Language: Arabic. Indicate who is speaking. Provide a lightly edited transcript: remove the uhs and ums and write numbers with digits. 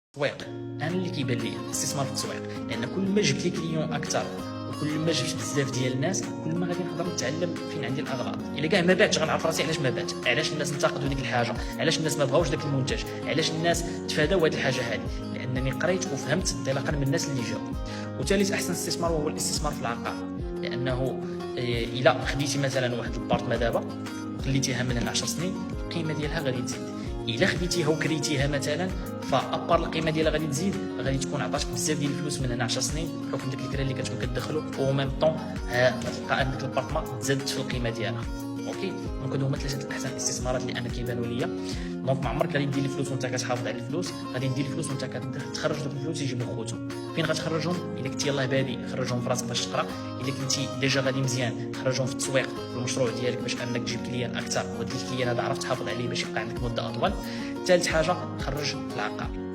Speaker 1: التسويق. انا اللي كيبان لي الاستثمار في التسويق، لان كل ما جبت لي كليون اكثر وكل ما جبت بزاف ديال الناس كل ما غادي نقدر نتعلم فين عندي الاغلاط. الا كاع ما باتش غنعرف راسي علاش ما بات، علاش الناس انتقدوا ديك الحاجه، علاش الناس ما بغاوش داك المنتج، علاش الناس تفاداو هذه الحاجه هذه، لانني قريت وفهمت انطلاقا من الناس اللي جاوا. وثالث احسن استثمار وهو الاستثمار في العقار، لانه الا خديتي مثلا واحد البارت دابا وخليتيها مثلا 10 سنين القيمه ديالها غادي تزيد. الا خديتيها وكريتيها مثلا فابار القيمه ديالها غادي تزيد، غادي تكون عطاتك بزاف ديال الفلوس من هنا 10 سنين بحكم ديك الكرا اللي كتكون كتدخلو، و ميم طون غتلقى ان ديك البارتمان تزادت في القيمه ديالها. اوكي، دونك هادو هما ثلاثه احسن الاستثمارات اللي انا كيبانوا ليا. دونك ما عمرك غادي دير الفلوس وانت كتحافظ على الفلوس، غادي دير الفلوس وانت كتخرج دوك الفلوس يجيب لك خوتهم. فين غتخرجهم؟ الا كنتي يلاه بادي خرجهم في راسك باش تقرا، الا كنتي ديجا غادي مزيان خرجهم في التسويق في المشروع ديالك باش انك تجيب كليان اكثر، وهاد الكليان هذا عرفت تحافظ عليه باش يبقى عندك مده اطول. ثالث حاجه خرج في العقار.